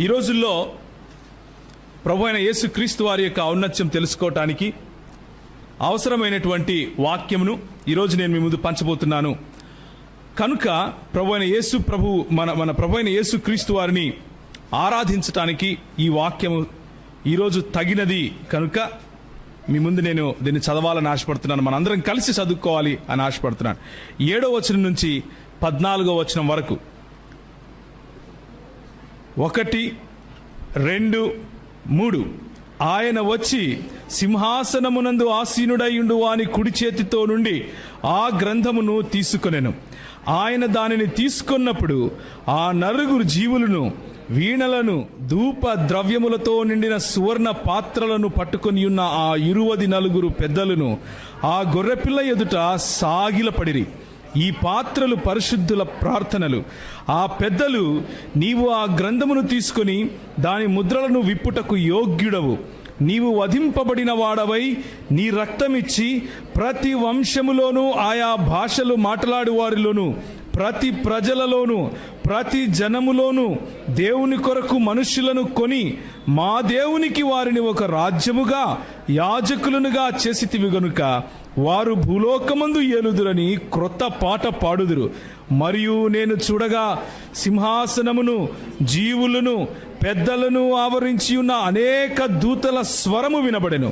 ఈ రోజుల్లో ప్రభు అయిన యేసుక్రీస్తు వారి యొక్క ఔన్నత్యం తెలుసుకోవటానికి అవసరమైనటువంటి వాక్యమును ఈరోజు నేను మీ ముందు పంచబోతున్నాను. కనుక మన ప్రభు అయిన యేసుక్రీస్తు వారిని ఆరాధించటానికి ఈ వాక్యము ఈరోజు తగినది కనుక మీ ముందు నేను దీన్ని చదవాలని ఆశపడుతున్నాను. మనందరం కలిసి చదువుకోవాలి అని ఆశపడుతున్నాను. 7వ వచనం నుంచి 14వ వచనం వరకు. 1, 2, 3. ఆయన వచ్చి సింహాసనమునందు ఆసీనుడైయుండు వాని కుడి చేతితో నుండి ఆ గ్రంథమును తీసుకొనెను. ఆయన దానిని తీసుకొన్నప్పుడు ఆ 9 జీవులను వీణలను ధూప ద్రవ్యములతో నిండిన సువర్ణ పాత్రలను పట్టుకొని ఉన్న ఆ 24 పెద్దలను ఆ గొర్రెపిల్ల ఎదుట సాగిలపడిరి. ఈ పాత్రలు పరిశుద్ధుల ప్రార్థనలు. ఆ పెద్దలు, నీవు ఆ గ్రంథమును తీసుకొని దాని ముద్రలను విప్పుటకు యోగ్యుడవు, నీవు వధింపబడిన వాడవై నీ రక్తమిచ్చి ప్రతి వంశములోనూ ఆయా భాషలు మాట్లాడు వారిలోను ప్రతి ప్రజలలోను ప్రతి జనములోను దేవుని కొరకు మనుష్యులను కొని మా దేవునికి వారిని ఒక రాజ్యముగా యాజకులనుగా చేసితివి గనుక వారు భూలోకమందు ఏలుదురని క్రొత్త పాట పాడుదురు. మరియు నేను చూడగా సింహాసనమును జీవులను పెద్దలను ఆవరించి ఉన్న అనేక దూతల స్వరము వినబడెను.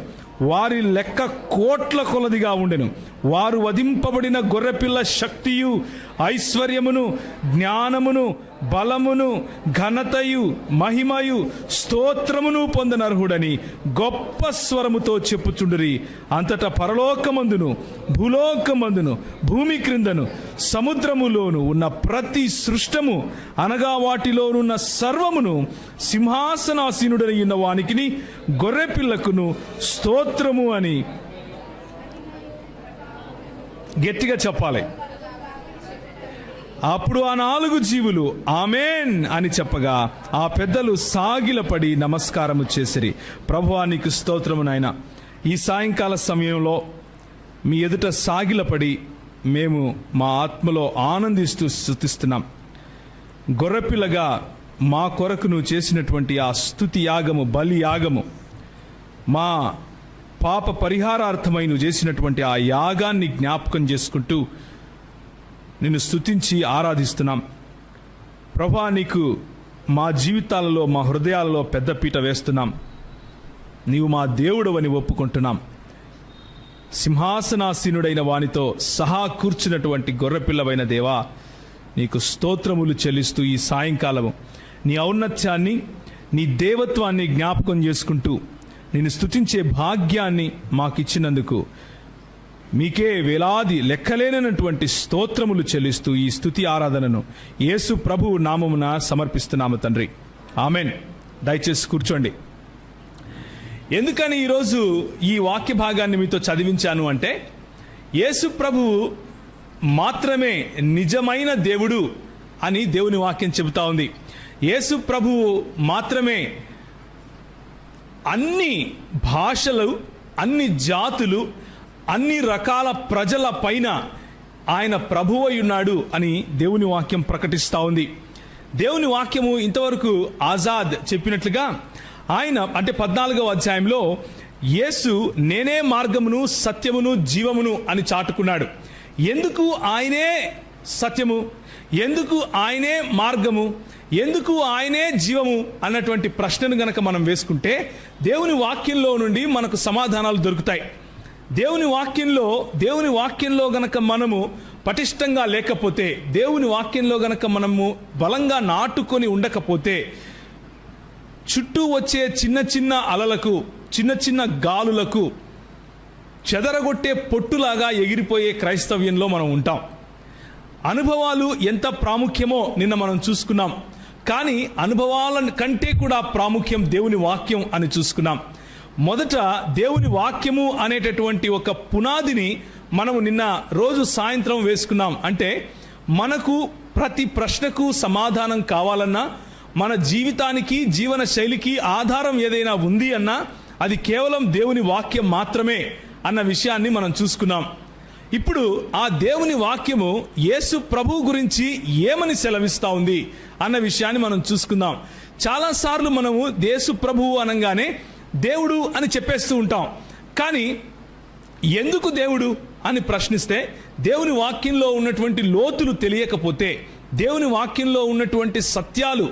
వారి లెక్క కోట్ల కొలదిగా ఉండెను. వారు వధింపబడిన గొర్రెపిల్ల శక్తియు ఐశ్వర్యమును జ్ఞానమును బలమును ఘనతయు మహిమయు స్తోత్రమును పొందనర్హుడని గొప్ప స్వరముతో చెప్పుచుండిరి. అంతటా పరలోకమందును భూలోకమందును భూమి క్రిందను సముద్రములోను ఉన్న ప్రతి సృష్టము అనగా వాటిలోనున్న సర్వమును సింహాసనాసీనుడై ఉన్న వానికిని గొర్రెపిల్లకును స్తోత్రము అని గట్టిగా చెప్పాలి. అప్పుడు ఆ 4 జీవులు ఆమేన్ అని చెప్పగా ఆ పెద్దలు సాగిలపడి నమస్కారము చేసిరి. ప్రభువా నీకు స్తోత్రము నాయన. ఈ సాయంకాల సమయంలో మీ ఎదుట సాగిలపడి మేము మా ఆత్మలో ఆనందిస్తూ స్తుతిస్తున్నాం. గొర్రెపిల్లగా మా కొరకు నువ్వు చేసినటువంటి ఆ స్తుతి యాగము, బలి యాగము, మా పాప పరిహారార్థమై నువ్వు చేసినటువంటి ఆ యాగాన్ని జ్ఞాపకం చేసుకుంటూ నిన్ను స్తుతించి ఆరాధిస్తున్నాం. ప్రభా నీకు మా జీవితాలలో మా హృదయాలలో పెద్దపీట వేస్తున్నాం. నీవు మా దేవుడవని ఒప్పుకుంటున్నాం. సింహాసనాసీనుడైన వానితో సహా కూర్చున్నటువంటి గొర్రెపిల్లవైన దేవా నీకు స్తోత్రములు చెల్లిస్తూ ఈ సాయంకాలము నీ ఔన్నత్యాన్ని నీ దేవత్వాన్ని జ్ఞాపకం చేసుకుంటూ నిన్ను స్తుతించే భాగ్యాన్ని మాకిచ్చినందుకు మీకే వేలాది లెక్కలేనటువంటి స్తోత్రములు చెల్లిస్తూ ఈ స్తుతి ఆరాధనను యేసు ప్రభువు నామమున సమర్పిస్తున్నాము తండ్రి. ఆమెన్. దయచేసి కూర్చోండి. ఎందుకని ఈరోజు ఈ వాక్య భాగాన్ని మీతో చదివించాను అంటే, యేసు ప్రభువు మాత్రమే నిజమైన దేవుడు అని దేవుని వాక్యం చెబుతా ఉంది. యేసు ప్రభువు మాత్రమే అన్ని భాషలు, అన్ని జాతులు, అన్ని రకాల ప్రజల పైన ఆయన ప్రభువై ఉన్నాడు అని దేవుని వాక్యం ప్రకటిస్తూ ఉంది. దేవుని వాక్యము ఇంతవరకు ఆజాద్ చెప్పినట్లుగా ఆయన అంటే 14వ అధ్యాయంలో యేసు నేనే మార్గమును సత్యమును జీవమును అని చాటుకున్నాడు. ఎందుకు ఆయనే సత్యము, ఎందుకు ఆయనే మార్గము, ఎందుకు ఆయనే జీవము అన్నటువంటి ప్రశ్నను గనక మనం వేసుకుంటే దేవుని వాక్యంలో నుండి మనకు సమాధానాలు దొరుకుతాయి. దేవుని వాక్యంలో గనక మనము పటిష్టంగా లేకపోతే, దేవుని వాక్యంలో గనక మనము బలంగా నాటుకొని ఉండకపోతే, చుట్టూ వచ్చే చిన్న చిన్న అలలకు, చిన్న చిన్న గాలులకు చెదరగొట్టే పొట్టులాగా ఎగిరిపోయే క్రైస్తవ్యంలో మనం ఉంటాం. అనుభవాలు ఎంత ప్రాముఖ్యమో నిన్న మనం చూసుకున్నాం. కానీ అనుభవాల కంటే కూడా ప్రాముఖ్యం దేవుని వాక్యం అని చూసుకున్నాం. మొదట దేవుని వాక్యము అనేటటువంటి ఒక పునాదిని మనము నిన్న రోజు సాయంత్రం వేసుకున్నాం. అంటే మనకు ప్రతి ప్రశ్నకు సమాధానం కావాలన్నా, మన జీవితానికి జీవన శైలికి ఆధారం ఏదైనా ఉంది అన్నా అది కేవలం దేవుని వాక్యం మాత్రమే అన్న విషయాన్ని మనం చూసుకున్నాం. ఇప్పుడు ఆ దేవుని వాక్యము యేసు ప్రభు గురించి ఏమని సెలవిస్తా ఉంది అన్న విషయాన్ని మనం చూసుకుందాం. చాలాసార్లు మనము యేసు ప్రభువు అనగానే దేవుడు అని చెప్పేస్తూ ఉంటాం. కానీ ఎందుకు దేవుడు అని ప్రశ్నిస్తే, దేవుని వాక్యంలో ఉన్నటువంటి లోతులు తెలియకపోతే, దేవుని వాక్యంలో ఉన్నటువంటి సత్యాలు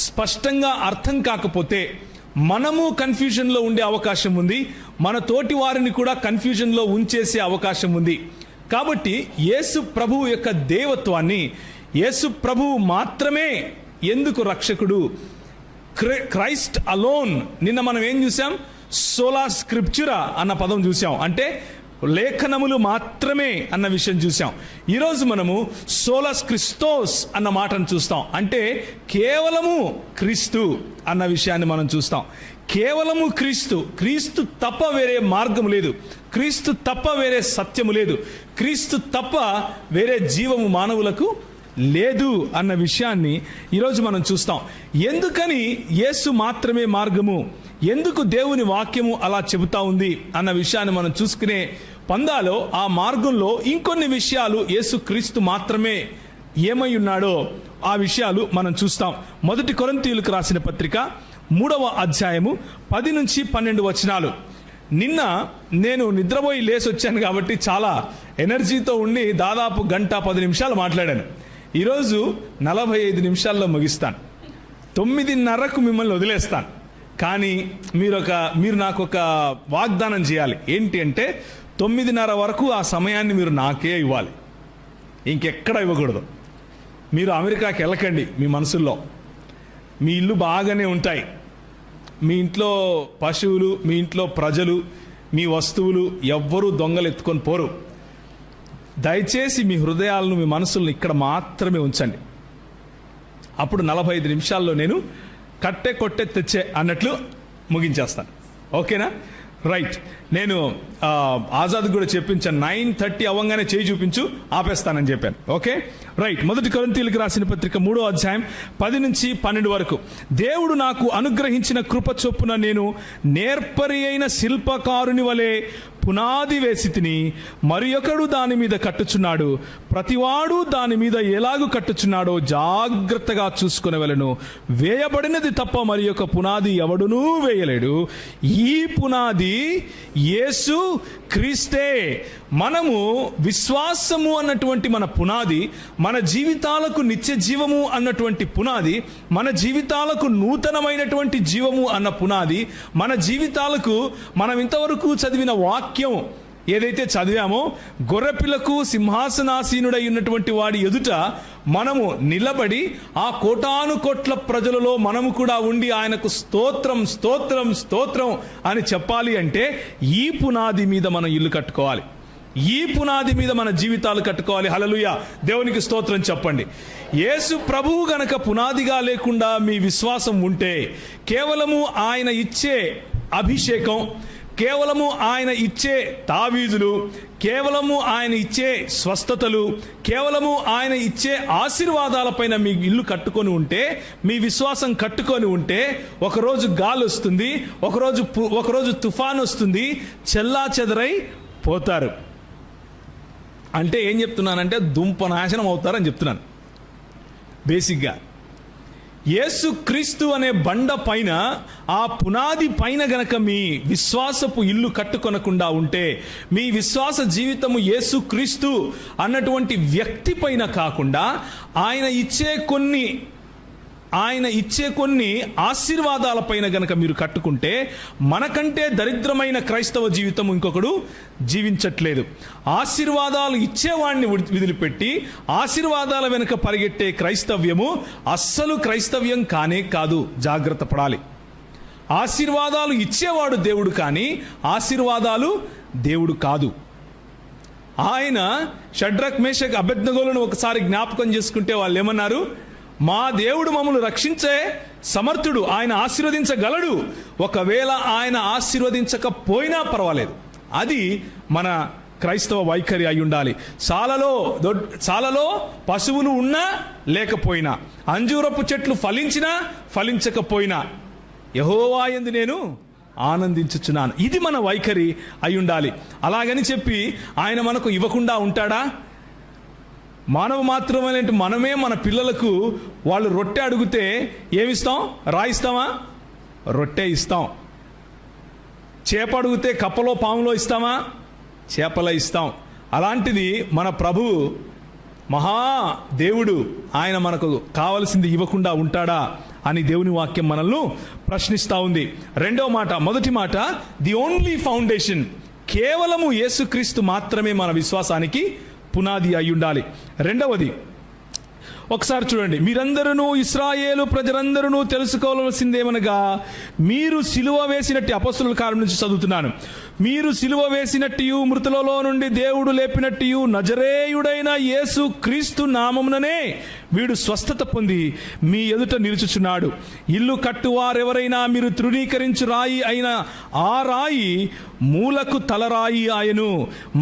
స్పష్టంగా అర్థం కాకపోతే మనము కన్ఫ్యూజన్లో ఉండే అవకాశం ఉంది, మన తోటి వారిని కూడా కన్ఫ్యూజన్లో ఉంచేసే అవకాశం ఉంది. కాబట్టి యేసు ప్రభువు యొక్క దేవత్వాన్ని, యేసు ప్రభువు మాత్రమే ఎందుకు రక్షకుడు, క్రైస్ట్ అలోన్. నిన్న మనం ఏం చూసాం? సోలా స్క్రిప్చురా అన్న పదం చూసాం, అంటే లేఖనములు మాత్రమే అన్న విషయం చూసాం. ఈరోజు మనము సోలాస్ క్రిస్టోస్ అన్న మాటను చూస్తాం, అంటే కేవలము క్రీస్తు అన్న విషయాన్ని మనం చూస్తాం. కేవలము క్రీస్తు, క్రీస్తు తప్ప వేరే మార్గం లేదు, క్రీస్తు తప్ప వేరే సత్యము లేదు, క్రీస్తు తప్ప వేరే జీవము మానవులకు లేదు అన్న విషయాన్ని ఈరోజు మనం చూస్తాం. ఎందుకని యేసు మాత్రమే మార్గము, ఎందుకు దేవుని వాక్యము అలా చెబుతా ఉంది అన్న విషయాన్ని మనం చూసుకునే పందాలో, ఆ మార్గంలో ఇంకొన్ని విషయాలు యేసు క్రీస్తు మాత్రమే ఏమై ఉన్నాడో ఆ విషయాలు మనం చూస్తాం. 1 కొరింథీయులకు రాసిన పత్రిక 3వ అధ్యాయము 10 నుంచి 12 వచనాలు. నిన్న నేను నిద్రపోయి లేసి వచ్చాను కాబట్టి చాలా ఎనర్జీతో ఉండి దాదాపు 1:10 నిమిషాలు మాట్లాడాను. ఈరోజు 45 నిమిషాల్లో ముగిస్తాను. 9:30కు మిమ్మల్ని వదిలేస్తాను. కానీ మీరు నాకు ఒక వాగ్దానం చేయాలి. ఏంటి అంటే 9:30 వరకు ఆ సమయాన్ని మీరు నాకే ఇవ్వాలి, ఇంకెక్కడ ఇవ్వకూడదు. మీరు అమెరికాకి వెళ్ళకండి. మీ మనసుల్లో మీ ఇల్లు బాగానే ఉంటాయి, మీ ఇంట్లో పశువులు, మీ ఇంట్లో ప్రజలు, మీ వస్తువులు ఎవ్వరూ దొంగలు ఎత్తుకొని పోరు. దయచేసి మీ హృదయాలను, మీ మనసులను ఇక్కడ మాత్రమే ఉంచండి. అప్పుడు 45 నిమిషాల్లో నేను కట్టే కొట్టే తెచ్చే అన్నట్లు ముగించేస్తాను. ఓకేనా? రైట్. నేను ఆజాద్ కూడా చెప్పించాను, 9:30 అవ్వగానే చేయి చూపించు, ఆపేస్తానని చెప్పాను. Okay, right. 1 కొరింథీయులకు రాసిన పత్రిక 3వ అధ్యాయం 10 నుంచి 12 వరకు. దేవుడు నాకు అనుగ్రహించిన కృప చొప్పున నేను నేర్పరి అయిన శిల్పకారుని వలె పునాది వేసి తిని, మరి ఒకడు దాని మీద కట్టుచున్నాడు. ప్రతివాడు దాని మీద ఎలాగూ కట్టుచున్నాడో జాగ్రత్తగా చూసుకునేవలెను. వేయబడినది తప్ప మరి ఒక పునాది ఎవడునూ వేయలేడు. ఈ పునాది యేసు క్రీస్తే. మనము విశ్వాసము అన్నటువంటి మన పునాది, మన జీవితాలకు నిత్య జీవము అన్నటువంటి పునాది, మన జీవితాలకు నూతనమైనటువంటి జీవము అన్న పునాది, మన జీవితాలకు మనం ఇంతవరకు చదివిన వాక్యం ఏదైతే చదివామో, గొర్రెపిల్లకు సింహాసనాసీనుడై ఉన్నటువంటి వాడి ఎదుట మనము నిలబడి ఆ కోటాను కోట్ల ప్రజలలో మనము కూడా ఉండి ఆయనకు స్తోత్రం స్తోత్రం స్తోత్రం అని చెప్పాలి అంటే ఈ పునాది మీద మనం ఇల్లు కట్టుకోవాలి, ఈ పునాది మీద మన జీవితాలు కట్టుకోవాలి. హల్లెలూయా, దేవునికి స్తోత్రం చెప్పండి. యేసు ప్రభువు గనక పునాదిగా లేకుండా మీ విశ్వాసం ఉంటే, కేవలము ఆయన ఇచ్చే అభిషేకం, కేవలము ఆయన ఇచ్చే తావీదులు, కేవలము ఆయన ఇచ్చే స్వస్థతలు, కేవలము ఆయన ఇచ్చే ఆశీర్వాదాలపైన మీ ఇల్లు కట్టుకొని ఉంటే, మీ విశ్వాసం కట్టుకొని ఉంటే, ఒకరోజు గాలి వస్తుంది, ఒకరోజు తుఫాన్ వస్తుంది, చెల్లా చెదరై పోతారు. అంటే ఏం చెప్తున్నానంటే దుంప నాశనం అవుతారని చెప్తున్నాను. బేసిక్గా యేసు క్రీస్తు అనే బండ పైన, ఆ పునాది పైన గనక మీ విశ్వాసపు ఇల్లు కట్టుకొనకుండా ఉంటే, మీ విశ్వాస జీవితము యేసు క్రీస్తు అన్నటువంటి వ్యక్తి పైన కాకుండా ఆయన ఇచ్చే కొన్ని ఆశీర్వాదాల పైన గనక మీరు కట్టుకుంటే, మనకంటే దరిద్రమైన క్రైస్తవ జీవితం ఇంకొకడు జీవించట్లేదు. ఆశీర్వాదాలు ఇచ్చేవాడిని వదిలిపెట్టి ఆశీర్వాదాల వెనుక పరిగెట్టే క్రైస్తవ్యము అస్సలు క్రైస్తవ్యం కానే కాదు. జాగ్రత్త పడాలి. ఆశీర్వాదాలు ఇచ్చేవాడు దేవుడు, కానీ ఆశీర్వాదాలు దేవుడు కాదు. ఆయన షడ్రక్ మేషక్ అబేద్నెగోలను ఒకసారి జ్ఞాపకం చేసుకుంటే వాళ్ళు ఏమన్నారు? మా దేవుడు మమ్మల్ని రక్షించే సమర్థుడు, ఆయన ఆశీర్వదించగలడు. ఒకవేళ ఆయన ఆశీర్వదించకపోయినా పర్వాలేదు. అది మన క్రైస్తవ వైఖరి అయి ఉండాలి. సాలలో పశువులు ఉన్నా లేకపోయినా, అంజూరపు చెట్లు ఫలించినా ఫలించకపోయినా, యెహోవా యందు నేను ఆనందించుచున్నాను. ఇది మన వైఖరి అయి ఉండాలి. అలాగని చెప్పి ఆయన మనకు ఇవ్వకుండా ఉంటాడా? మానవ మాత్రమే మనమే మన పిల్లలకు వాళ్ళు రొట్టె అడిగితే ఏమిస్తాం? రాయిస్తామా? రొట్టె ఇస్తాం. చేప అడిగితే కప్పలో పాములో ఇస్తామా? చేపలో ఇస్తాం. అలాంటిది మన ప్రభువు మహా దేవుడు, ఆయన మనకు కావలసింది ఇవ్వకుండా ఉంటాడా అని దేవుని వాక్యం మనల్ని ప్రశ్నిస్తూ ఉంది. రెండవ మాట, మొదటి మాట ది ఓన్లీ ఫౌండేషన్, కేవలము యేసుక్రీస్తు మాత్రమే మన విశ్వాసానికి పునాది అయి ఉండాలి. రెండవది ఒకసారి చూడండి, మీరందరూ ఇశ్రాయేలు ప్రజలందరూ తెలుసుకోవాల్సిందేమనగా మీరు సిలువ వేసినట్టు, అపొస్తలుల కార్యం నుంచి చదువుతున్నాను, మీరు సిలువ వేసినట్టు మృతులలో నుండి దేవుడు లేపినట్టు నజరేయుడైన యేసు క్రీస్తు నామముననే వీడు స్వస్థత పొంది మీ ఎదుట నిలుచుచున్నాడు. ఇల్లు కట్టువారెవరైనా మీరు తృణీకరించు రాయి అయిన ఆ రాయి మూలకు తలరాయి ఆయను.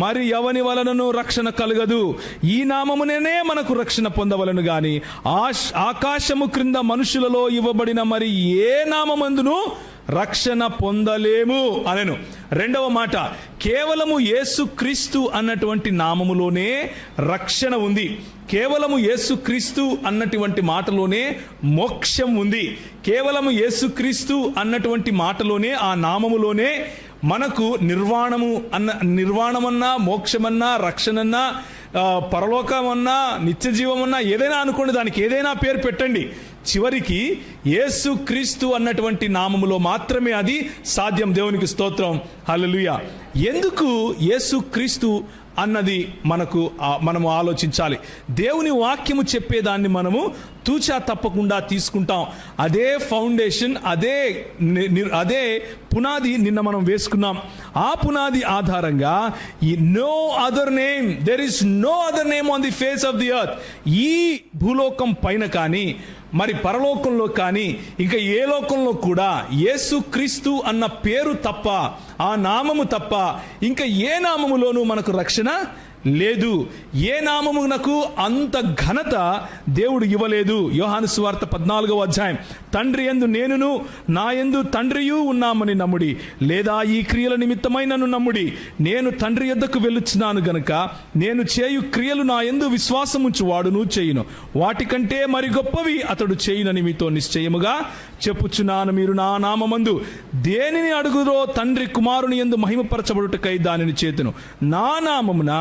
మరి ఎవని వలనను రక్షణ కలగదు. ఈ నామమునే మనకు రక్షణ పొందవలను గాని ఆకాశము క్రింద మనుషులలో ఇవ్వబడిన మరి ఏ నామమందును రక్షణ పొందలేము అనెను. రెండవ మాట, కేవలము యేసుక్రీస్తు అన్నటువంటి నామములోనే రక్షణ ఉంది. కేవలము యేసుక్రీస్తు అన్నటువంటి మాటలోనే మోక్షం ఉంది. కేవలము యేసుక్రీస్తు అన్నటువంటి మాటలోనే, ఆ నామములోనే మనకు నిర్వాణమన్నా, మోక్షమన్నా, రక్షణన్నా, పరలోకమన్నా, నిత్య జీవమన్నా, ఏదైనా అనుకోండి, దానికి ఏదైనా పేరు పెట్టండి, చివరికి యేసుక్రీస్తు అన్నటువంటి నామములో మాత్రమే అది సాధ్యం. దేవునికి స్తోత్రం, హల్లెలూయా. ఎందుకు యేసుక్రీస్తు అన్నది మనము ఆలోచించాలి. దేవుని వాక్యము చెప్పేదాన్ని మనము తూచా తప్పకుండా తీసుకుంటాం. అదే ఫౌండేషన్, అదే పునాది నిన్న మనం వేసుకున్నాం. ఆ పునాది ఆధారంగా no other name, there is no other name on the face of the earth, ఈ భూలోకం పైన కానీ మరి పరలోకంలో కానీ ఇంకా ఏ లోకంలో కూడా యేసుక్రీస్తు అన్న పేరు తప్ప, ఆ నామము తప్ప ఇంకా ఏ నామములోనూ మనకు రక్షణ లేదు. ఏ నామమునకు అంత ఘనత దేవుడు ఇవ్వలేదు. యోహాను సువార్త 14వ అధ్యాయం, తండ్రి యందు నేనును నా యందు తండ్రియు ఉన్నామని నమ్ముడి, లేదా ఈ క్రియల నిమిత్తమై నన్ను నమ్ముడి. నేను తండ్రి యొద్దకు వెళ్ళుచున్నాను గనుక నేను చేయు క్రియలు నా యందు విశ్వాసముంచు వాడును చేయును, వాటికంటే మరి గొప్పవి అతడు చేయునని మీతో నిశ్చయముగా చెప్పుచున్నాను. మీరు నా నామమందు దేనిని అడుగురో తండ్రి కుమారుని యందు మహిమపరచబడుటకై దానిని చేతును. నా నామమున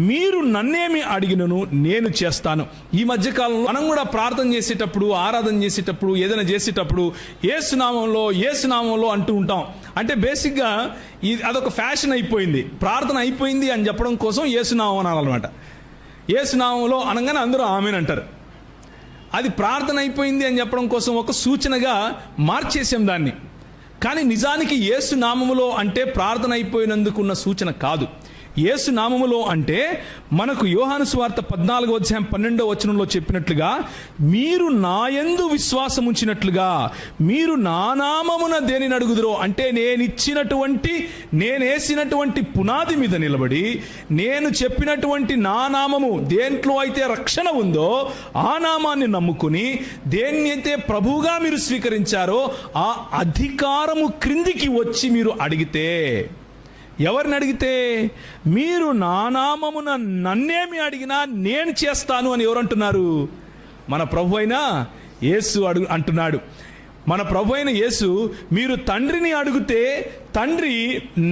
మీరు నన్నేమి అడిగినను నేను చేస్తాను. ఈ మధ్యకాలంలో మనం కూడా ప్రార్థన చేసేటప్పుడు, ఆరాధన చేసేటప్పుడు, ఏదైనా చేసేటప్పుడు యేసునామంలో అంటూ ఉంటాం. అంటే బేసిక్గా అదొక ఫ్యాషన్ అయిపోయింది. ప్రార్థన అయిపోయింది అని చెప్పడం కోసం యేసునామం అనాలన్నమాట. యేసునామంలో అనగానే అందరూ ఆమేన్ అంటారు. అది ప్రార్థన అయిపోయింది అని చెప్పడం కోసం ఒక సూచనగా మార్చేసాం దాన్ని. కానీ నిజానికి యేసునామములో అంటే ప్రార్థన అయిపోయినందుకున్న సూచన కాదు. యేసు నామములో అంటే మనకు యోహాను సువార్త 14వ అధ్యాయం 12వ వచనంలో చెప్పినట్లుగా, మీరు నా యందు విశ్వాసం ఉంచినట్లుగా మీరు నా నామమున దేనిని అడుగుదురో, అంటే నేనేసినటువంటి పునాది మీద నిలబడి, నేను చెప్పినటువంటి నా నామము దేంట్లో అయితే రక్షణ ఉందో ఆ నామాన్ని నమ్ముకుని, దేన్నైతే ప్రభువుగా మీరు స్వీకరించారో ఆ అధికారము క్రిందికి వచ్చి మీరు అడిగితే, ఎవరిని అడిగితే, మీరు నా నామమున నన్నేమి అడిగినా నేను చేస్తాను అని ఎవరంటున్నారు? మన ప్రభు అయిన యేసు అంటున్నాడు. మన ప్రభు అయిన యేసు, మీరు తండ్రిని అడిగితే తండ్రి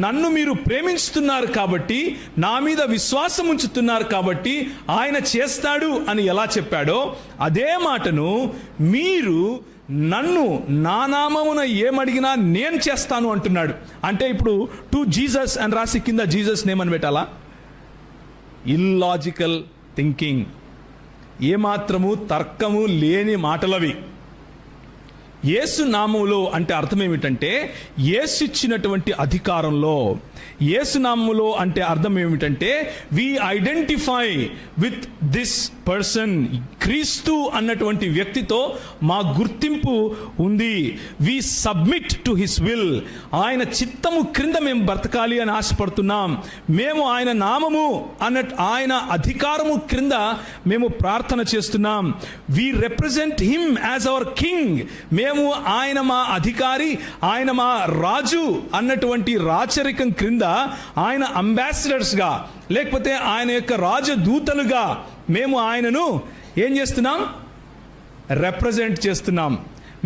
నన్ను మీరు ప్రేమించుతున్నారు కాబట్టి, నా మీద విశ్వాసం ఉంచుతున్నారు కాబట్టి ఆయన చేస్తాడు అని ఎలా చెప్పాడో, అదే మాటను మీరు నన్ను నా నామమున ఏమడిగినా నేను చేస్తాను అంటున్నాడు. అంటే ఇప్పుడు టు జీసస్ అని రాసి కింద జీసస్ నేమ్ అని పెట్టాలా? ఇల్లాజికల్ థింకింగ్, ఏమాత్రము తర్కము లేని మాటలవి. యేసు నామములో అంటే అర్థం ఏమిటంటే, యేసు ఇచ్చినటువంటి అధికారంలో. యేసు నామములో అంటే అర్థం ఏమిటంటే, we identify with this person, క్రీస్తు అన్నటువంటి వ్యక్తితో మా గుర్తింపు ఉంది. We submit to his will, ఆయన చిత్తము క్రింద మేము బ్రతకాలి అని ఆశపడుతున్నాం. మేము ఆయన నామము ఆయన అధికారము క్రింద మేము ప్రార్థన చేస్తున్నాం. We represent him as our king, మేము ఆయన మా అధికారి, ఆయన మా రాజు అన్నటువంటి రాచరికం క్రింద ఆయన అంబాసిడర్స్గా, లేకపోతే ఆయన యొక్క రాజదూతలుగా మేము ఆయనను ఏం చేస్తున్నాం? రిప్రజెంట్ చేస్తున్నాం.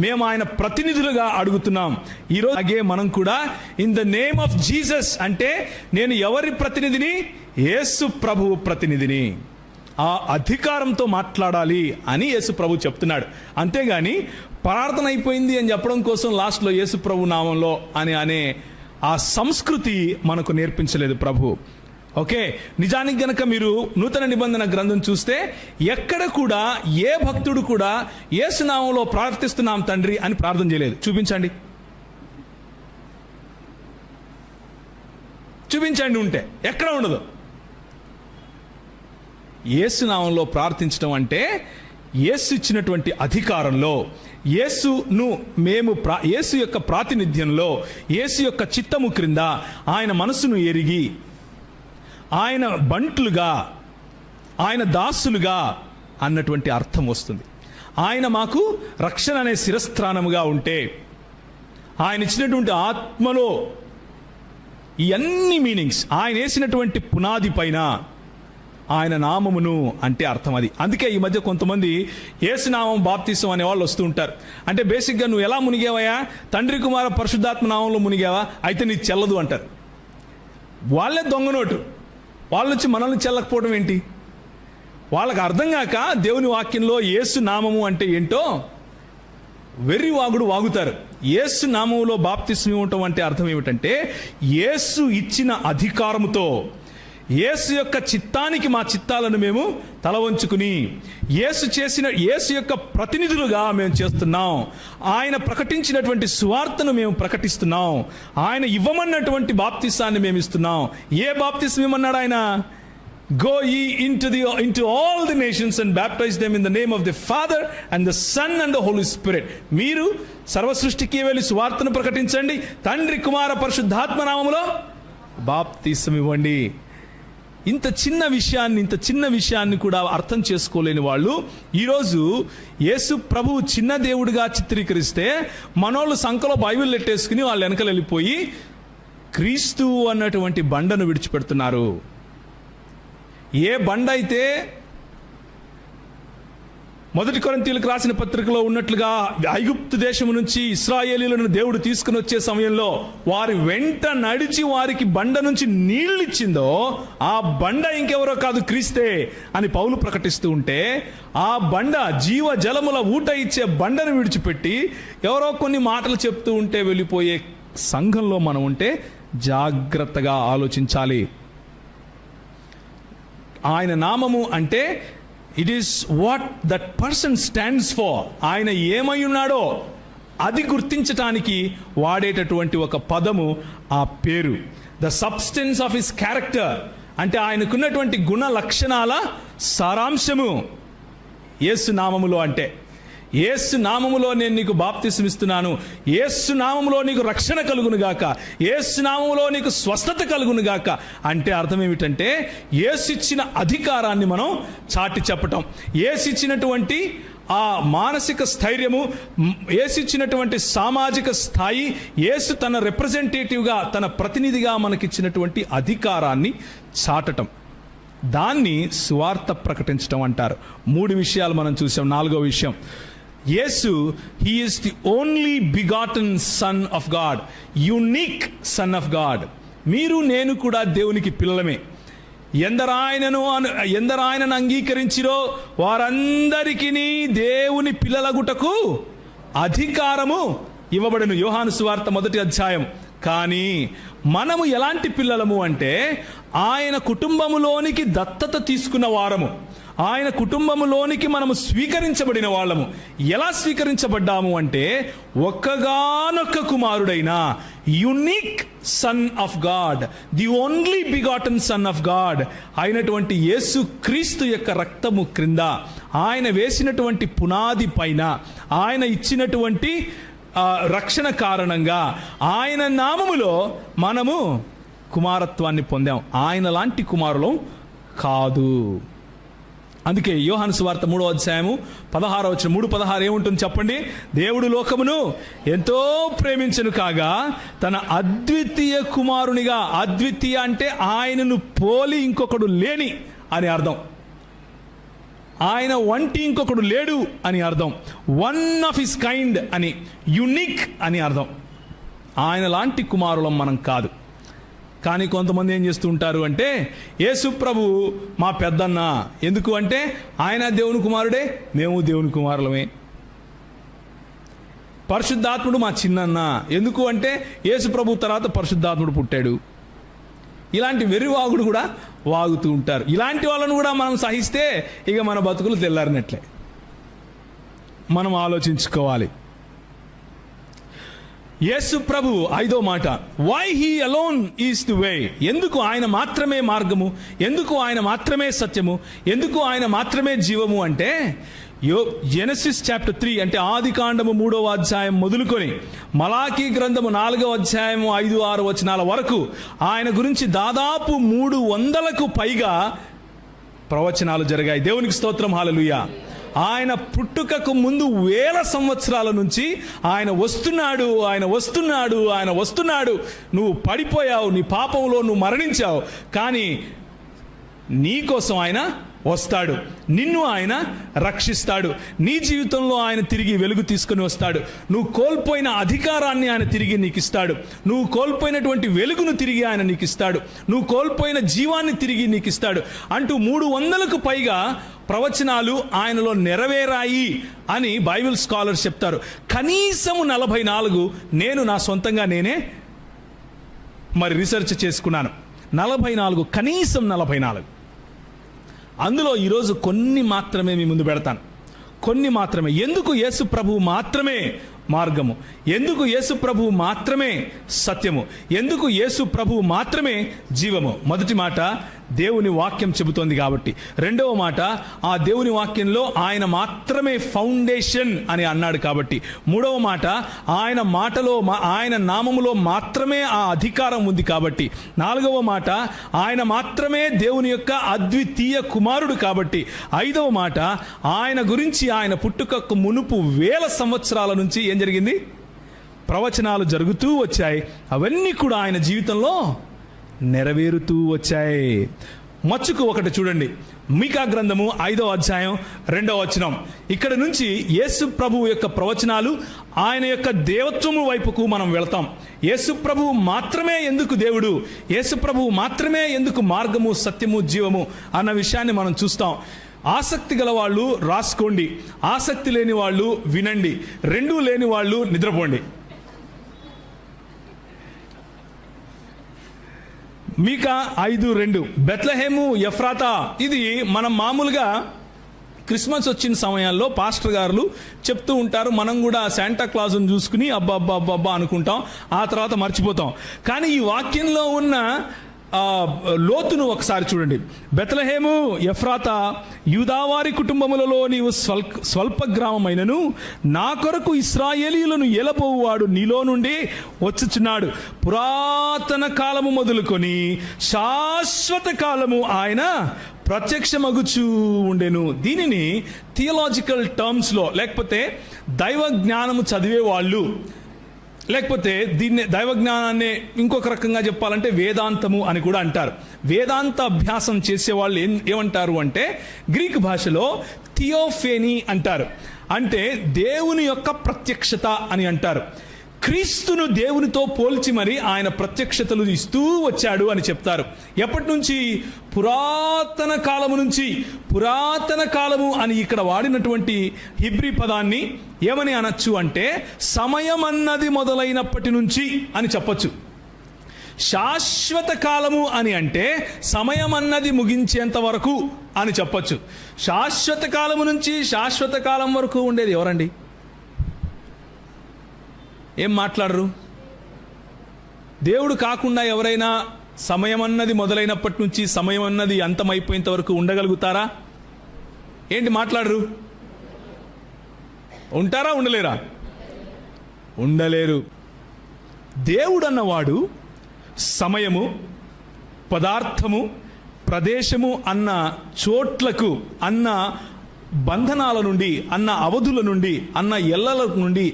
మేము ఆయన ప్రతినిధులుగా అడుగుతున్నాం. ఈరోజు అలాగే మనం కూడా in the name of Jesus అంటే నేను ఎవరి ప్రతినిధిని? యేసు ప్రభువు ప్రతినిధిని. ఆ అధికారంతో మాట్లాడాలి అని యేసు ప్రభు చెప్తున్నాడు. అంతేగాని ప్రార్థన అయిపోయింది అని చెప్పడం కోసం లాస్ట్లో యేసు ప్రభు నామంలో అనే ఆ సంస్కృతి మనకు నేర్పించలేదు ప్రభు. ఓకే, నిజానికి గనక మీరు నూతన నిబంధన గ్రంథం చూస్తే ఎక్కడ కూడా ఏ భక్తుడు కూడా యేసు నామంలో ప్రార్థిస్తున్నాం తండ్రి అని ప్రార్థన చేయలేదు. చూపించండి ఉంటే. ఎక్కడ ఉండదు. యేసు నామంలో ప్రార్థించడం అంటే యేసు ఇచ్చినటువంటి అధికారంలో, యేసు యొక్క ప్రాతినిధ్యంలో, యేసు యొక్క చిత్తము క్రింద ఆయన మనసును ఎరిగి ఆయన బంట్లుగా, ఆయన దాసులుగా అన్నటువంటి అర్థం వస్తుంది. ఆయన మాకు రక్షణ అనే శిరస్త్రాణముగా ఉంటే, ఆయన ఇచ్చినటువంటి ఆత్మలో ఈ అన్ని మీనింగ్స్, ఆయన వేసినటువంటి పునాది పైన ఆయన నామమును అంటే అర్థం అది. అందుకే ఈ మధ్య కొంతమంది యేసు నామం బాప్తిసం అనే వాళ్ళు వస్తూ ఉంటారు. అంటే బేసిక్గా నువ్వు ఎలా మునిగావయా? తండ్రి కుమార పరిశుద్ధాత్మ నామంలో మునిగావా? అయితే నీకు చెల్లదు అంటారు. వాళ్ళే దొంగనోటు. వాళ్ళ నుంచి మనల్ని చెల్లకపోవడం ఏంటి? వాళ్ళకి అర్థం కాక దేవుని వాక్యంలో యేసు నామము అంటే ఏంటో వెర్రి వాగుడు వాగుతారు. యేసు నామములో బాప్తిసం ఇవ్వటం అంటే అర్థం ఏమిటంటే యేసు ఇచ్చిన అధికారముతో, యేసు యొక్క చిత్తానికి మా చిత్తాలను మేము తల వంచుకుని యేసు యొక్క ప్రతినిధులుగా మేము చేస్తున్నాం. ఆయన ప్రకటించినటువంటి సువార్తను మేము ప్రకటిస్తున్నాం. ఆయన ఇవ్వమన్నటువంటి బాప్తిసాన్ని మేము ఇస్తున్నాం. ఏ బాప్తిసం ఇవ్వమన్నాడు ఆయన? Go ye into all the nations and baptize them in the name of the Father and the Son and the Holy Spirit. మీరు సర్వ సృష్టికి వెళ్ళి సువార్తను ప్రకటించండి, తండ్రి కుమార పరిశుద్ధాత్మ నామములో బాప్తిసం ఇవ్వండి. ఇంత చిన్న విషయాన్ని కూడా అర్థం చేసుకోలేని వాళ్ళు ఈరోజు యేసు ప్రభువు చిన్న దేవుడిగా చిత్రీకరిస్తే మనోళ్ళు సంకలో బైబిల్ లెట్టేసుకుని వాళ్ళు వెనకలు వెళ్ళిపోయి క్రీస్తు అన్నటువంటి బండను విడిచిపెడుతున్నారు. ఏ బండ అయితే మొదటి కొరింథీయులకు రాసిన పత్రికలో ఉన్నట్లుగా ఐగుప్తు దేశం నుంచి ఇశ్రాయేలీయులను దేవుడు తీసుకుని వచ్చే సమయంలో వారి వెంట నడిచి వారికి బండ నుంచి నీళ్ళు ఇచ్చిందో ఆ బండ ఇంకెవరో కాదు, క్రీస్తే అని పౌలు ప్రకటిస్తూ ఉంటే, ఆ బండ జీవ జలముల ఊట ఇచ్చే బండను విడిచిపెట్టి ఎవరో కొన్ని మాటలు చెప్తూ ఉంటే వెళ్ళిపోయే సంఘంలో మనం ఉంటే జాగ్రత్తగా ఆలోచించాలి. ఆయన నామము అంటే it is what that person stands for. ఆయన ఏమై ఉన్నాడో అది గుర్తించటానికి వాడేటటువంటి ఒక పదము ఆ పేరు. The substance of his character అంటే ఆయనకున్నటువంటి గుణ లక్షణాల సారాంశము యేసు నామములో. అంటే యేసు నామములో నేను నీకు బాప్తిసం ఇస్తున్నాను, యేసు నామములో నీకు రక్షణ కలుగును గాక, యేసు నామములో నీకు స్వస్థత కలుగును గాక అంటే అర్థం ఏమిటంటే యేసు ఇచ్చిన అధికారాన్ని మనం చాటి చెప్పటం. యేసు ఇచ్చినటువంటి ఆ మానసిక స్థైర్యము, యేసు ఇచ్చినటువంటి సామాజిక స్థాయి, యేసు తన రిప్రజెంటేటివ్గా, తన ప్రతినిధిగా మనకిచ్చినటువంటి అధికారాన్ని చాటటం, దాన్ని సువార్త ప్రకటించడం అంటారు. 3 విషయాలు మనం చూసాం. 4వ విషయం, Yesu he is the only begotten son of God, unique son of God. మీరు నేను కూడా దేవునికి పిల్లలమే. ఎందరాయనను అంగీకరించిరో వారందరికీ దేవుని పిల్లలగుటకు అధికారము ఇవ్వబడను. యోహాను సువార్త 1వ అధ్యాయం. కానీ మనము ఎలాంటి పిల్లలము అంటే ఆయన కుటుంబములోనికి దత్తత తీసుకున్న వారము, ఆయన కుటుంబములోనికి మనము స్వీకరించబడిన వాళ్ళము. ఎలా స్వీకరించబడ్డాము అంటే ఒక్కగానొక్క కుమారుడైన unique sun of God, the only begotten son of God అయినటువంటి యేసు క్రీస్తు యొక్క రక్తము క్రింద, ఆయన వేసినటువంటి పునాది పైన, ఆయన ఇచ్చినటువంటి రక్షణ కారణంగా ఆయన నామములో మనము కుమారత్వాన్ని పొందాం. ఆయన లాంటి కుమారులం కాదు. అందుకే యోహాను సువార్త 3వ అధ్యాయము 16వ వచనం, 3:16 ఏముంటుంది చెప్పండి? దేవుడు లోకమును ఎంతో ప్రేమించెను కాగా తన అద్వితీయ కుమారునిగా, అద్వితీయ అంటే ఆయనను పోలి ఇంకొకడు లేని అని అర్థం. ఆయన వంటి ఇంకొకడు లేడు అని అర్థం. వన్ ఆఫ్ హిస్ కైండ్ అని, యునిక్ అని అర్థం. ఆయన లాంటి కుమారులం మనం కాదు. కానీ కొంతమంది ఏం చేస్తూ ఉంటారు అంటే, యేసు ప్రభు మా పెద్దన్న, ఎందుకు అంటే ఆయన దేవుని కుమారుడే, మేము దేవుని కుమారులమే. పరిశుద్ధాత్ముడు మా చిన్నన్న, ఎందుకు అంటే యేసు ప్రభు తర్వాత పరిశుద్ధాత్ముడు పుట్టాడు. ఇలాంటి వెర్రివాగుడు కూడా వాగుతూ ఉంటారు. ఇలాంటి వాళ్ళను కూడా మనం సహిస్తే ఇక మన బతుకులు తెల్లారినట్లే. మనం ఆలోచించుకోవాలి. యేసు ప్రభు 5వ మాట, why he alone is the way. ఎందుకు ఆయన మాత్రమే మార్గము, ఎందుకు ఆయన మాత్రమే సత్యము, ఎందుకు ఆయన మాత్రమే జీవము అంటే, జెనసిస్ చాప్టర్ 3 అంటే ఆది కాండము 3వ అధ్యాయం మొదలుకొని మలాకీ గ్రంథము 4వ అధ్యాయము 5-6 వచనాల వరకు ఆయన గురించి దాదాపు 300కు పైగా ప్రవచనాలు జరిగాయి. దేవునికి స్తోత్రం, హల్లెలూయా. ఆయన పుట్టుకకు ముందు 1000 సంవత్సరాల నుంచి ఆయన వస్తున్నాడు, ఆయన వస్తున్నాడు, ఆయన వస్తున్నాడు. నువ్వు పడిపోయావు, నీ పాపంలో నువ్వు మరణించావు, కానీ నీ కోసం ఆయన వస్తాడు. నిన్ను ఆయన రక్షిస్తాడు. నీ జీవితంలో ఆయన తిరిగి వెలుగు తీసుకొని వస్తాడు. నువ్వు కోల్పోయిన అధికారాన్ని ఆయన తిరిగి నీకు ఇస్తాడు. నువ్వు కోల్పోయినటువంటి వెలుగును తిరిగి ఆయన నీకు ఇస్తాడు. నువ్వు కోల్పోయిన జీవాన్ని తిరిగి నీకు ఇస్తాడు అంటూ 300కు పైగా ప్రవచనాలు ఆయనలో నెరవేరాయి అని బైబిల్ స్కాలర్స్ చెప్తారు. కనీసం 44 నేను నా సొంతంగా నేనే రీసెర్చ్ చేసుకున్నాను. 44, కనీసం 44. అందులో ఈరోజు కొన్ని మాత్రమే మీ ముందు పెడతాను, కొన్ని మాత్రమే. ఎందుకు యేసు ప్రభువు మాత్రమే మార్గము, ఎందుకు యేసు ప్రభువు మాత్రమే సత్యము, ఎందుకు యేసు ప్రభువు మాత్రమే జీవము. మొదటి మాట దేవుని వాక్యం చెబుతోంది కాబట్టి. రెండవ మాట ఆ దేవుని వాక్యంలో ఆయన మాత్రమే ఫౌండేషన్ అని అన్నాడు కాబట్టి. మూడవ మాట ఆయన మాటలో, ఆయన నామములో మాత్రమే ఆ అధికారం ఉంది కాబట్టి. నాలుగవ మాట ఆయన మాత్రమే దేవుని యొక్క అద్వితీయ కుమారుడు కాబట్టి. ఐదవ మాట ఆయన గురించి ఆయన పుట్టుకకు మునుపు 1000 సంవత్సరాల నుంచి ఏం జరిగింది, ప్రవచనాలు జరుగుతూ వచ్చాయి. అవన్నీ కూడా ఆయన జీవితంలో నెరవేరుతూ వచ్చాయి. మచ్చుకు ఒకటి చూడండి, మీకా గ్రంథము 5వ అధ్యాయం 2వ వచనం. ఇక్కడ నుంచి యేసు ప్రభువు యొక్క ప్రవచనాలు, ఆయన యొక్క దేవత్వము వైపుకు మనం వెళ్తాం. యేసు ప్రభువు మాత్రమే ఎందుకు దేవుడు, యేసు ప్రభువు మాత్రమే ఎందుకు మార్గము, సత్యము, జీవము అన్న విషయాన్ని మనం చూస్తాం. ఆసక్తి గల వాళ్ళు రాసుకోండి, ఆసక్తి లేని వాళ్ళు వినండి, రెండూ లేని వాళ్ళు నిద్రపోండి. మీకా 5:2 బెత్లెహేము ఎఫ్రాతా. ఇది మనం మామూలుగా క్రిస్మస్ వచ్చిన సమయాల్లో పాస్టర్ గారు చెప్తూ ఉంటారు. మనం కూడా శాంటా క్లాజ్ను చూసుకుని అబ్బా అబ్బా అబ్బా అబ్బా అనుకుంటాం, ఆ తర్వాత మర్చిపోతాం. కానీ ఈ వాక్యంలో ఉన్న లోతును ఒకసారి చూడండి. బెత్లెహేము ఎఫ్రాతా, యూదావారి కుటుంబములలో నీవు స్వల్ప గ్రామమైనను నా కొరకు ఇశ్రాయేలీయులను ఏలబోవువాడు నీలో నుండి వచ్చుచున్నాడు. పురాతన కాలము మొదలుకొని శాశ్వత కాలము ఆయన ప్రత్యక్షమగుచూ ఉండెను. దీనిని థియలాజికల్ టర్మ్స్లో, లేకపోతే దైవ జ్ఞానము చదివే వాళ్ళు, లేకపోతే దీన్ని దైవ జ్ఞానాన్ని ఇంకొక రకంగా చెప్పాలంటే వేదాంతము అని కూడా అంటారు. వేదాంత అభ్యాసం చేసేవాళ్ళు ఏమంటారు అంటే గ్రీక్ భాషలో థియోఫేనీ అంటారు. అంటే దేవుని యొక్క ప్రత్యక్షత అని అంటారు. క్రీస్తును దేవునితో పోల్చి మరి ఆయన ప్రత్యక్షతలు ఇస్తూ వచ్చాడు అని చెప్తారు. ఎప్పటి నుంచి? పురాతన కాలము నుంచి. పురాతన కాలము అని ఇక్కడ వాడినటువంటి హిబ్రీ పదాన్ని ఏమని అనొచ్చు అంటే సమయం అన్నది మొదలైనప్పటి నుంచి అని చెప్పొచ్చు. శాశ్వత కాలము అని అంటే సమయం అన్నది ముగించేంత వరకు అని చెప్పొచ్చు. శాశ్వత కాలము నుంచి శాశ్వత కాలం వరకు ఉండేది ఎవరండి? ఏం మాట్లాడరు? దేవుడు కాకుండా ఎవరైనా సమయం అన్నది మొదలైనప్పటి నుంచి సమయం అన్నది అంతమైపోయేంత వరకు ఉండగలుగుతారా? ఏంటి మాట్లాడరు? ఉంటారా? ఉండలేరా? ఉండలేరు. దేవుడు అన్నవాడు సమయము, పదార్థము, ప్రదేశము అన్న చోట్లకు, అన్న బంధనాల నుండి, అన్న అవధుల నుండి, అన్న ఎల్లల నుండి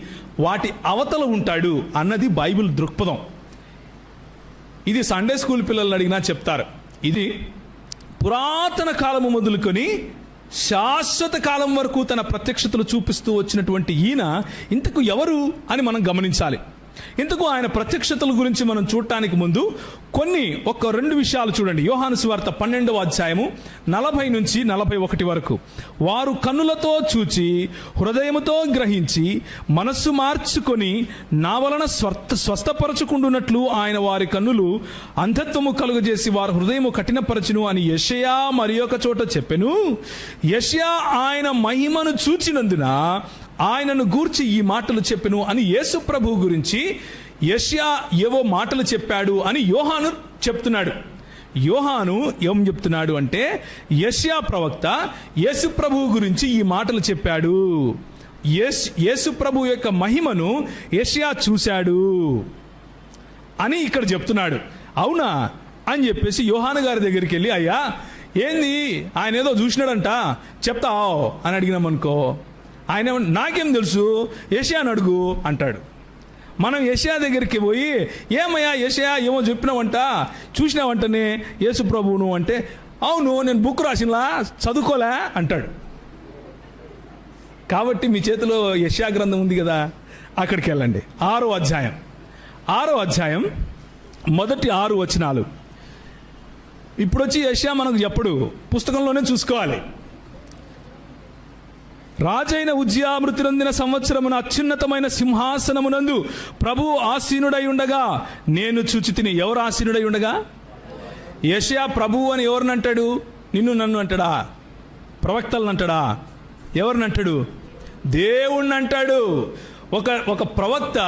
వాటి అవతల ఉంటాడు అన్నది బైబిల్ దృక్పథం. ఇది సండే స్కూల్ పిల్లలు అడిగినా చెప్తారు. ఇది పురాతన కాలము మొదలుకొని శాశ్వత కాలం వరకు తన ప్రత్యక్షతలు చూపిస్తూ వచ్చినటువంటి ఈయన ఇంతకు ఎవరు అని మనం గమనించాలి. ఇంతకు ఆయన ప్రత్యక్షతల గురించి మనం చూడటానికి ముందు ఒక రెండు విషయాలు చూడండి. యోహాను సువార్త 12వ అధ్యాయము 40 నుంచి 41 వరకు. వారు కన్నులతో చూచి హృదయముతో గ్రహించి మనస్సు మార్చుకొని నా వలన స్వస్థపరచుకుంటున్నట్లు ఆయన వారి కన్నులు అంధత్వము కలుగజేసి వారి హృదయము కఠినపరచును అని యెషయా మరి ఒక చోట చెప్పెను. యెషయా ఆయన మహిమను చూచినందున ఆయనను గూర్చి ఈ మాటలు చెప్పెను అని యేసు ప్రభువు గురించి యెషయా ఏవో మాటలు చెప్పాడు అని యోహాను చెప్తున్నాడు. యోహాను ఏం చెప్తున్నాడు అంటే, యెషయా ప్రవక్త యేసు ప్రభువు గురించి ఈ మాటలు చెప్పాడు, యేసు ప్రభువు యొక్క మహిమను యెషయా చూశాడు అని ఇక్కడ చెప్తున్నాడు. అవునా అని చెప్పేసి యోహాను గారి దగ్గరికి వెళ్ళి, అయ్యా ఏంది ఆయన ఏదో చూసినాడంట చెప్తావు అని అడిగినామనుకో, ఆయన నాకేం తెలుసు యెషయాను అడుగు అంటాడు. మనం యెషయా దగ్గరికి పోయి, ఏమయ్యా యెషయా ఏమో చెప్పినావంట చూసినావంటనే యేసు ప్రభువును అంటే, అవును నేను బుక్ రాసినలా చదువుకోలే అంటాడు. కాబట్టి మీ చేతిలో యెషయా గ్రంథం ఉంది కదా, అక్కడికి వెళ్ళండి. 6వ అధ్యాయం మొదటి 6 వచనాలు. ఇప్పుడు వచ్చి యెషయా మనకు ఎప్పుడు పుస్తకంలోనే చూసుకోవాలి. రాజైన ఉజ్జియా మృతి నొందిన సంవత్సరమున అత్యున్నతమైన సింహాసనమునందు ప్రభు ఆసీనుడై ఉండగా నేను చూచితిని. ఎవరు ఆసీనుడై ఉండగా? యెషయా ప్రభువు అని ఎవరినంటాడు? నిన్ను నన్ను అంటాడా? ప్రవక్తలను అంటాడా? ఎవరినంటాడు? దేవుణ్ణి అంటాడు. ఒక ప్రవక్త,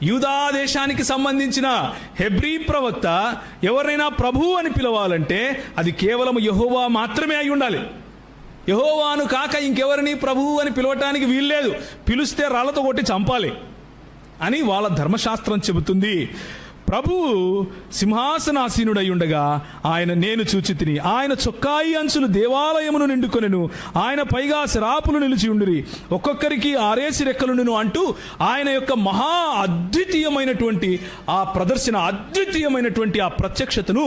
యూదా దేశానికి సంబంధించిన హెబ్రీ ప్రవక్త ఎవరైనా ప్రభువు అని పిలవాలంటే అది కేవలం యెహోవా మాత్రమే అయి ఉండాలి. యెహోవాను కాక ఇంకెవరిని ప్రభువు అని పిలవటానికి వీల్లేదు. పిలిస్తే రాళ్లతో కొట్టి చంపాలి అని వాళ్ళ ధర్మశాస్త్రం చెబుతుంది. ప్రభువు సింహాసనాసీనుడై ఉండగా ఆయన నేను చూచితిని. ఆయన చొక్కాయి అంచులు దేవాలయమును నిండుకొనెను. ఆయన పైగా శరాపులు నిలిచి ఉండిరి, ఒక్కొక్కరికి 6 రెక్కలుండును అంటూ ఆయన యొక్క మహా అద్వితీయమైనటువంటి ఆ ప్రదర్శన, అద్వితీయమైనటువంటి ఆ ప్రత్యక్షతను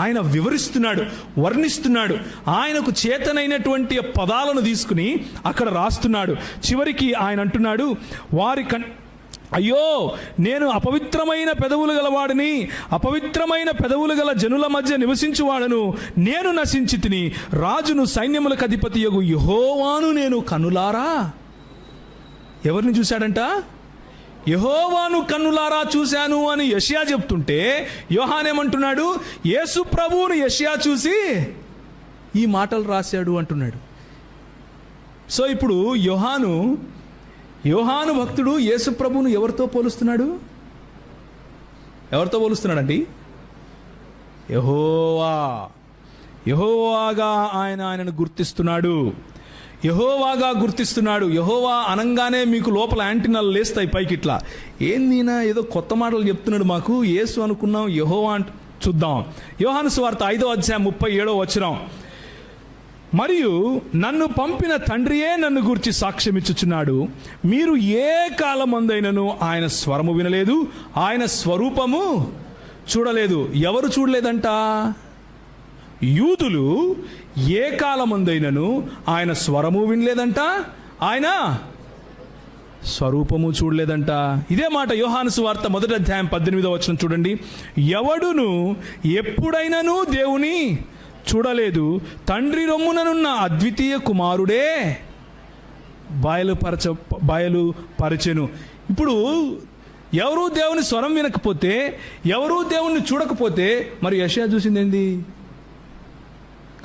ఆయన వివరిస్తున్నాడు, వర్ణిస్తున్నాడు. ఆయనకు చేతనైనటువంటి పదాలను తీసుకుని అక్కడ రాస్తున్నాడు. చివరికి ఆయన అంటున్నాడు, అయ్యో నేను అపవిత్రమైన పెదవులు గలవాడిని, అపవిత్రమైన పెదవులు గల జనుల మధ్య నివసించువాడను, నేను నశించి తిని రాజును సైన్యములకు అధిపతియగు యెహోవాను నేను కన్నులారా. ఎవరిని చూశాడంట? యెహోవాను కన్నులారా చూశాను అని యెషయా చెప్తుంటే యోహాను ఏమంటున్నాడు? యేసు ప్రభువును యెషయా చూసి ఈ మాటలు రాశాడు అంటున్నాడు. సో ఇప్పుడు యోహాను భక్తుడు యేసు ప్రభువును ఎవరితో పోలుస్తున్నాడు? ఎవరితో పోలుస్తున్నాడండి? యెహోవాగా ఆయనను గుర్తిస్తున్నాడు. యెహోవాగా గుర్తిస్తున్నాడు. యెహోవా అనంగానే మీకు లోపల యాంటినాలు లేస్తాయి పైకి. ఇట్లా ఏందినా ఏదో కొత్త మాటలు చెప్తున్నాడు మాకు, యేసు అనుకున్నాం యెహోవా అంట. చూద్దాం. యోహాను సువార్త 5వ అధ్యాయం 37వ వచనం. మరియు నన్ను పంపిన తండ్రియే నన్ను గూర్చి సాక్ష్యమిచ్చుచున్నాడు. మీరు ఏ కాలమందైనను ఆయన స్వరము వినలేదు, ఆయన స్వరూపము చూడలేదు. ఎవరు చూడలేదంట? యూదులు ఏ కాలమందైనను ఆయన స్వరము వినలేదంట, ఆయన స్వరూపము చూడలేదంట. ఇదే మాట యోహాను సువార్త 1వ అధ్యాయం 18వ వచనం చూడండి. ఎవడును ఎప్పుడైనను దేవుని చూడలేదు, తండ్రి రొమ్ముననున్న అద్వితీయ కుమారుడే బయలుపరచెను. ఇప్పుడు ఎవరూ దేవుని స్వరం వినకపోతే, ఎవరూ దేవుణ్ణి చూడకపోతే మరి యెషయా చూసింది ఏంది?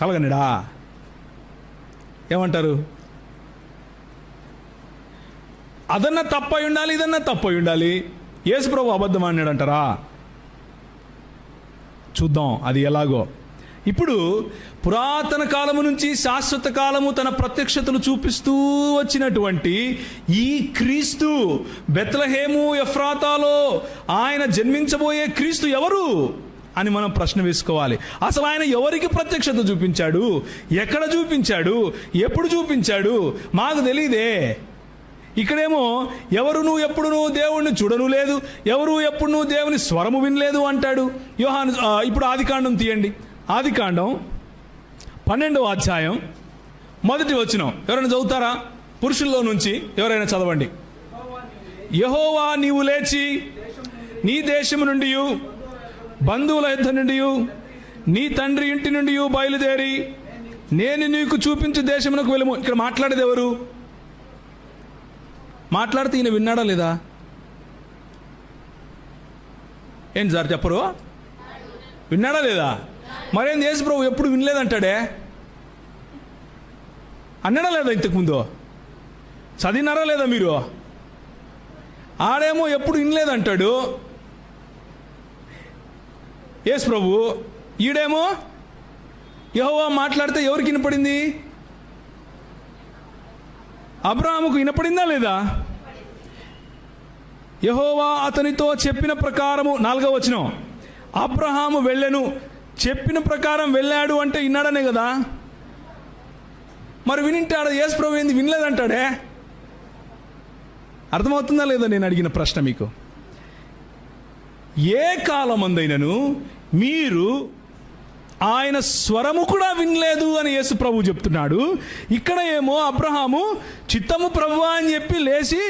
కలగనిడా? ఏమంటారు? అదన్నా తప్పై ఉండాలి, ఇదన్నా తప్పై ఉండాలి. యేసు ప్రభు అబద్ధం అన్నాడంటారా? చూద్దాం అది ఎలాగో. ఇప్పుడు పురాతన కాలము నుంచి శాశ్వత కాలము తన ప్రత్యక్షతలు చూపిస్తూ వచ్చినటువంటి ఈ క్రీస్తు, బెత్లెహేము ఎఫ్రాతాలో ఆయన జన్మించబోయే క్రీస్తు ఎవరు అని మనం ప్రశ్న వేసుకోవాలి. అసలు ఆయన ఎవరికి ప్రత్యక్షత చూపించాడు? ఎక్కడ చూపించాడు? ఎప్పుడు చూపించాడు? మాకు తెలియదే. ఇక్కడేమో ఎవరును ఎప్పుడును దేవుణ్ణి చూడను లేదు, ఎవరు ఎప్పుడును దేవుని స్వరము వినలేదు అంటాడు యోహాను. ఇప్పుడు ఆదికాండం తీయండి. ఆదికాండం 12వ అధ్యాయం మొదటి వచనం ఎవరైనా చదువుతారా? పురుషుల్లో నుంచి ఎవరైనా చదవండి. యెహోవా నీవు లేచి నీ దేశము నుండి బంధువుల యుద్ధ నుండి నీ తండ్రి ఇంటి నుండి బయలుదేరి నేను నీకు చూపించే దేశమునకు వెళ్ళము. ఇక్కడ మాట్లాడేది ఎవరు? మాట్లాడితే ఈయన విన్నాడా లేదా? ఏంటి సార్ చెప్పరు? విన్నాడా లేదా? మరేం యేసు ప్రభు ఎప్పుడు వినలేదంటాడే? అన్నాడా లేదా? ఇంతకుముందు చదివినారా లేదా మీరు? ఆడేమో ఎప్పుడు వినలేదంటాడు యేసు ప్రభు, ఈడేమో యెహోవా మాట్లాడితే ఎవరికి వినపడింది? అబ్రహాముకు వినపడిందా లేదా? యెహోవా అతనితో చెప్పిన ప్రకారము 4వ వచనం, అబ్రహాము వెళ్ళెను. చెప్పిన ప్రకారం వెళ్ళాడు అంటే విన్నాడనే కదా. మరి వినింటాడు యేసు ప్రభు ఏంది వినలేదంటాడే? అర్థమవుతుందా లేదా నేను అడిగిన ప్రశ్న మీకు? ఏ కాలమందైనను మీరు ఆయన స్వరము కూడా వినలేదు అని యేసు ప్రభు చెప్తున్నాడు. ఇక్కడ ఏమో అబ్రహాము చిత్తము ప్రభువా అని చెప్పి లేచి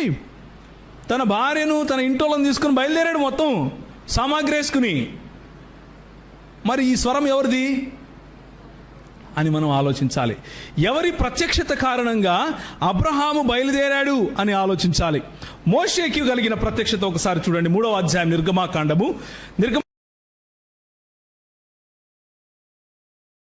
తన భార్యను తన ఇంటోళ్ళని తీసుకుని బయలుదేరాడు, మొత్తం సామాగ్రి వేసుకుని. మరి ఈ స్వరం ఎవరిది అని మనం ఆలోచించాలి. ఎవరి ప్రత్యక్షత కారణంగా అబ్రహాము బయలుదేరాడు అని ఆలోచించాలి. మోషేకి కలిగిన ప్రత్యక్షత ఒకసారి చూడండి. 3వ అధ్యాయం నిర్గమాకాండము